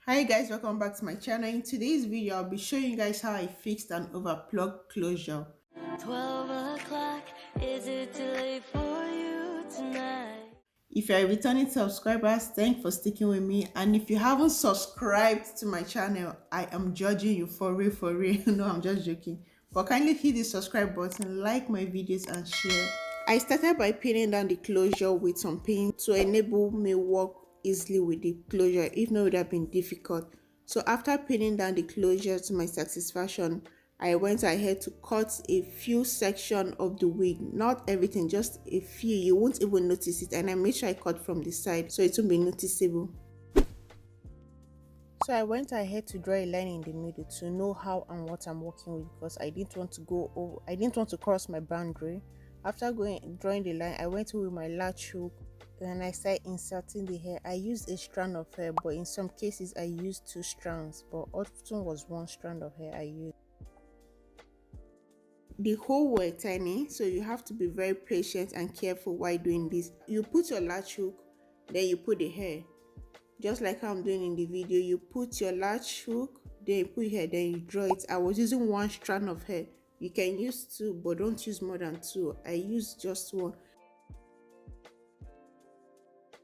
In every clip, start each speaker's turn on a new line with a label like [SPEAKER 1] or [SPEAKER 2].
[SPEAKER 1] Hi guys, welcome back to my channel. In today's video I'll be showing you guys how I fixed an overplug closure.
[SPEAKER 2] 12 o'clock, is it too late for you tonight?
[SPEAKER 1] If you're a returning subscriber, thanks for sticking with me, and if you haven't subscribed to my channel, I am judging you for real. No, I'm just joking, but kindly hit the subscribe button, like my videos and share. I started by pinning down the closure with some pin to enable me work easily with the closure, if not it would have been difficult. So after pinning down the closure to my satisfaction, I went ahead to cut a few sections of the wig, not everything, just a few. You won't even notice it, and I made sure I cut from the side so it won't be noticeable. So I went ahead to draw a line in the middle to know how and what I'm working with, because I didn't want to cross my boundary. After drawing the line, I went with my latch hook and I started inserting the hair. I used a strand of hair, but in some cases I used 2 strands, but often was 1 strand of hair I used. The hole were tiny, so you have to be very patient and careful while doing this. You put your latch hook, then you put the hair. Just like how I'm doing in the video, you put your latch hook, then you put hair, then you draw it. I was using 1 strand of hair. You can use 2, but don't use more than 2. I used just 1.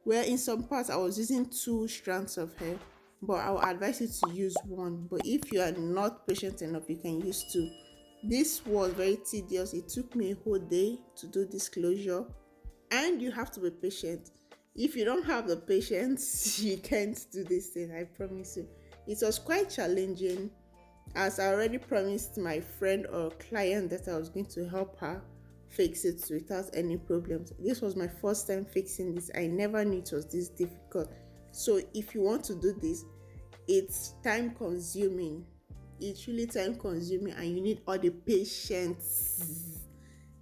[SPEAKER 1] Well, in some parts I was using 2 strands of hair, but I will advise you to use 1. But if you are not patient enough, you can use 2. This was very tedious. It took me a whole day to do this closure, and you have to be patient. If you don't have the patience, you can't do this thing, I promise you. It was quite challenging, as I already promised my friend or client that I was going to help her fix it without any problems. This was my first time fixing this. I never knew it was this difficult. So if you want to do this, it's time consuming. It's really time consuming, and you need all the patience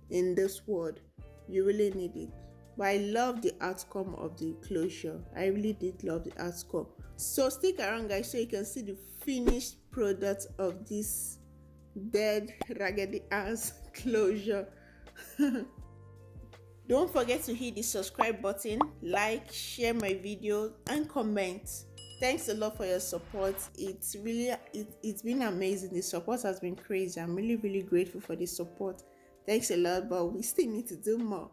[SPEAKER 1] in this world. You really need it. But I love the outcome of the closure. I really did love the outcome. So stick around guys, so you can see the finished product of this dead raggedy ass closure. Don't forget to hit the subscribe button, like, share my video and comment. Thanks a lot for your support. It's been amazing. The support has been crazy. I'm really grateful for the support. Thanks a lot, but we still need to do more.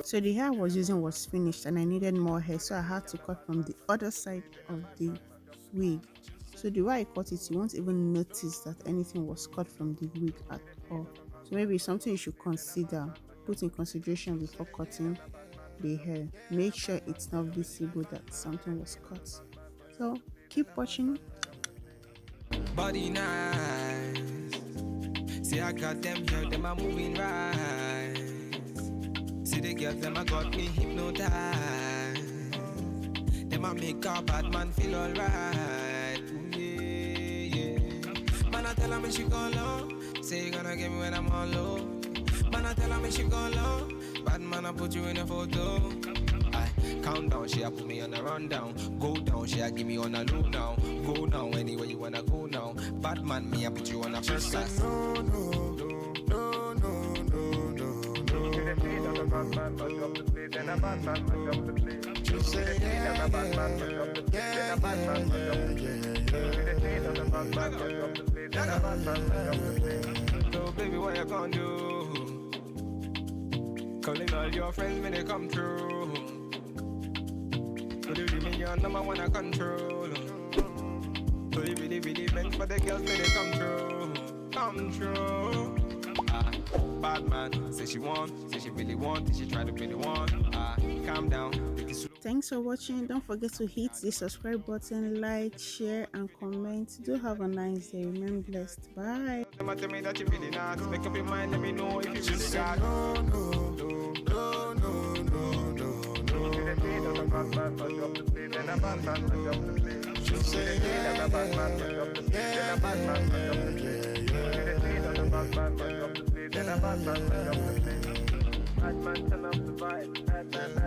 [SPEAKER 1] So the hair I was using was finished and I needed more hair, so I had to cut from the other side of the wig. So the way I cut it, you won't even notice that anything was cut from the wig at all. So maybe it's something you should put in consideration before cutting the hair. Make sure it's not visible that something was cut. So keep watching.
[SPEAKER 3] Body nice. See, I got them here, them are moving right. See the girls, them I got me hypnotized. Them I make a bad man feel alright. Yeah. Man, I tell her me she go low. Say you gonna get me when I'm on low. Man, I tell her me she go low. Bad man, I put you in a photo. Count down, she a put me on a rundown. Go down, she a give me on a low now. Go now, anywhere you wanna go now. Bad man, me a put you on a first class. So baby, what you gonna do? Calling all your friends when they come through. So you give me your number one I control. So you really meant for the girls when they come through. Come through. Bad man, say she want, say she really want, say she try to be the one. Calm down.
[SPEAKER 1] Thanks for watching. Don't forget to hit the subscribe button, like, share and comment. Do have a nice day. Remain blessed. Bye.
[SPEAKER 3] Tell me that you really not. Make up your mind, let me know if you really got. No. She say, yeah. bad man, drop the beat, then a bad man, drop the beat. Bad man, turn up the vibe, bad man,